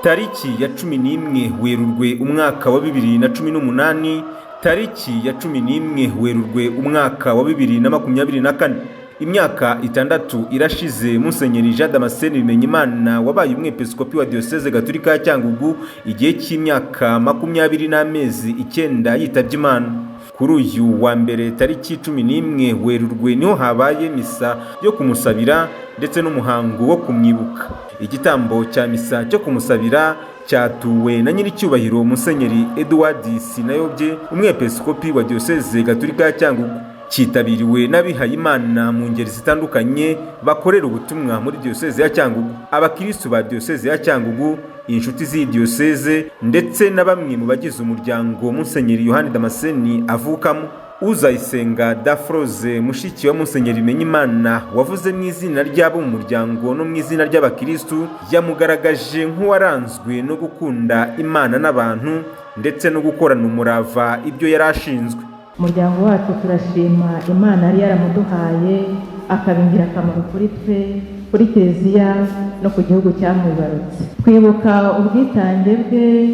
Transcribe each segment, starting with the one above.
Tariki ya 11 Werurwe umwaka wa 2018, tariki ya 11 Werurwe umwaka wa 2024, imyaka 6 irashize Musenyeri Jean Damascene Bimenyimana wabaye umwepiskopi wa Diocese Gatolika ya Cyangugu igihe cy'imyaka 20 n'amezi 9 yitabye Imana. Kuri uyu wa mbere tariki 11 Werurwe niho habaye misa yo kumusabira ndetse n'umuhango wo kumwibuka. Igitambo cya misa cyo kumusabira cyatuwe na nyiricyubahiro Musenyeri Edouard Sinayobye, umwepiskopi wa Diocese Gatolika ya Cyangugu. Cyitabiriwe n'abihayimana mu ngeri zitandukanye bakorera ubutumwa muri Diocese ya Cyangugu, abakristo ba Diocese ya Cyangugu, inshuti z'iyi Diocese ndetse na bamwe mu bagize umuryango Musenyeri Yohani Damascene avukamo. Uzayisenga Dafroze, mushiki wa Musenyeri Bimenyimana, wavuze mu izina ry'abo mu muryango no mu izina ry'abakristo, yamugaragaje nk'uwaranzwe no gukunda Imana n'abantu ndetse no gukorana umurava ibyo yarashinzwe. Umuryango wacu turashima Imana yari yaramuduhaye akabingira akamaro kuri twe, kuri Kiliziya no ku gihugu cyamwibarutse. Twibuka ubwitange bwe,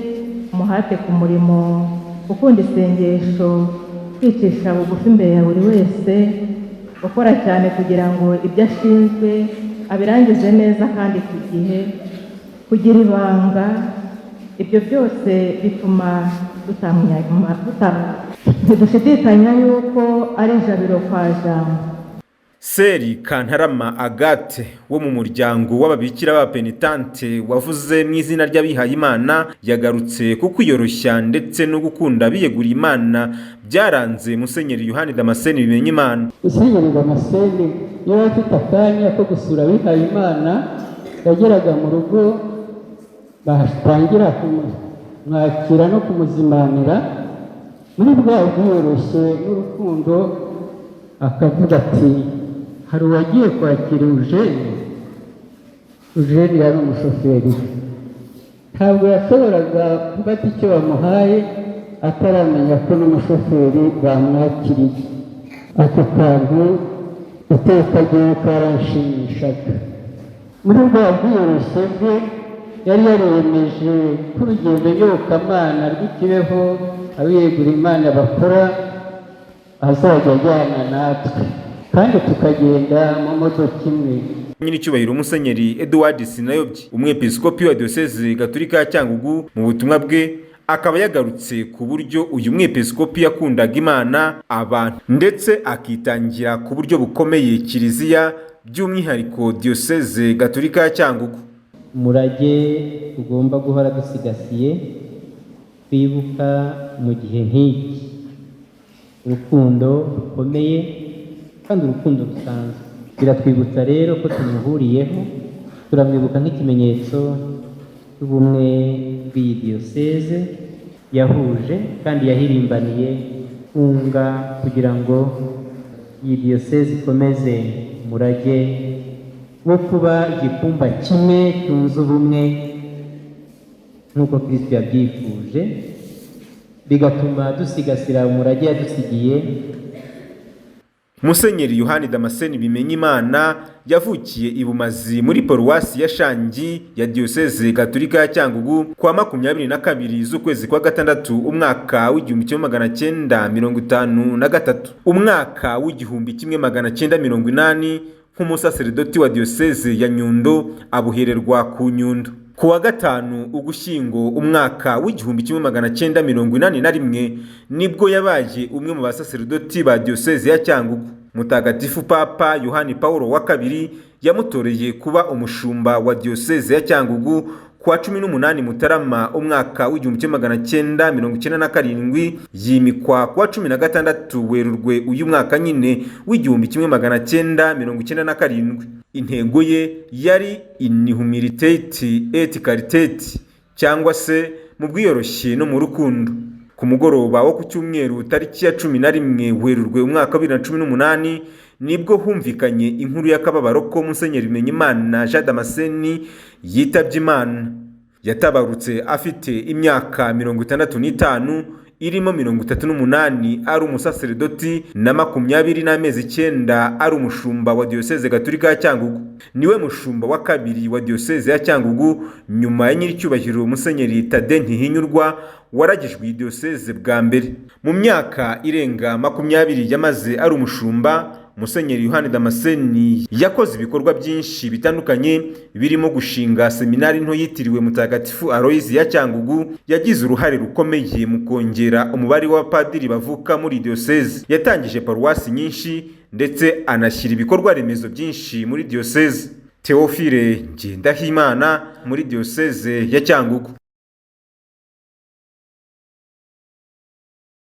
umuhate ku murimo, gukunda isengesho, kwicisha bugufi imbere ya buri wese, gukora cyane kugira ngo ibyo ashinzwe abirangize neza kandi ku gihe, kugira ibanga. Ibyo byose bituma ntidushidikanya yuko ari ijabiro kwa Jambo. Seri Kantarama Agathe wo mu muryango w'ababikira b'abapenitante wavuze mu izina ry'abihayimana, yagarutse ku kwiyoroshya ndetse no gukunda biyeguriye Imana byaranze Musenyeri Yohani Damascene Bimenyimana. Musenyeri Damascene yari afite akanya ko gusura abihayimana, yageraga mu rugo batangira kumwakira no kumuzimanira muri bwa bwiyoroshye n'urukundo, akavuga ati hari uwagiye kwakira Eugene yari umushoferi, ntabwo yashoboraga gufata icyo bamuhaye ataramenya ko n'umushoferi bamwakiriye. Ako kantu iteka rye karanshimishaga. Muri bwa bwiyoroshye bwe yari yariyemeje ko urugendo nyobokamana rw'ikibeho abiyegura Imana bakora azajya ajyana natwe kandi tukagenda mu modoka imwe. Nyiricyubahiro Musenyeri Edouard Sinayobye, umwepiskopi wa Diocese Gatolika ya Cyangugu, mu butumwa bwe akaba yagarutse ku buryo uyu mwepiskopi yakundaga Imana, abantu ndetse akitangira ku buryo bukomeye Kiliziya, by'umwihariko Diocese Gatolika ya Cyangugu. Umurage tugomba guhora dusigasiye, twibuka mu gihe nk'iki, urukundo rukomeye kandi urukundo rusanzwe. Biratwibutsa rero ko tumuhuriyeho, turamwibuka nk'ikimenyetso cy'ubumwe bw'iyi Diocese yahuje kandi yahirimbaniye kunga kugira ngo iyi Diocese ikomeze umurage wo kuba igikumba kimwe cyunze ubumwe nk'uko Kristo yabyifuje, bigatuma dusigasira umurage yadusigiye. Musenyeri Yohani Damascene Bimenyimana yavukiye i Bumazi muri Paruwasi ya Shangi ya Diocese Gatolika ya Cyangugu kwa 22 z'ukwezi kwa gatandatu umwaka w'1953. Umwaka w'1980 nk'umusaseredoti wa Diocese ya Nyundo abuhererwa ku Nyundo. Ku wa gatanu Ugushyingo umwaka w'1981 nibwo yabaye umwe mu basaseredoti ba Diocese ya Cyangugu. Mutagatifu Papa Yohani Paulo wa II yamutoreye kuba umushumba wa Diocese ya Cyangugu kwa 18 Mutarama umwaka w'1997, yimikwa kwa 16 Werurwe uyu mwaka nyine w'1997. Intego ye yari in humilité et carité, cyangwa se mu bwiyoroshye no mu rukundo. Ku mugoroba wo ku cyumweru tariki ya 11 Werurwe umwaka wa 2018 nibwo humvikanye inkuru y'akababaro ko Musenyeri Bimenyimana Jean Damascene yitabye Imana. Yatabarutse afite imyaka 65, irimo 38 ari umusaseredoti na 20 n'amezi 9 ari umushumba wa Diyoseze Gatolika ya Cyangugu. Niwe mushumba wa kabiri wa Diyoseze ya Cyangugu nyuma ya nyiricyubahiro Musenyeri Tade Ntihinyurwa waragijwe iyi diyoseze bwa mbere. Mu myaka irenga 20 yamaze ari umushumba, Musenyeri Yohani Damascene yakoze ibikorwa byinshi bitandukanye birimo gushinga seminari nto yitiriwe Mutagatifu Aloys ya Cyangugu. Yagize uruhare rukomeye mu kongera umubare w'abapadiri bavuka muri diyoseze. Yatangije paruwasi nyinshi ndetse anashyira ibikorwa remezo byinshi muri diyoseze. Theophile Ngendahimana muri diyoseze ya Cyangugu.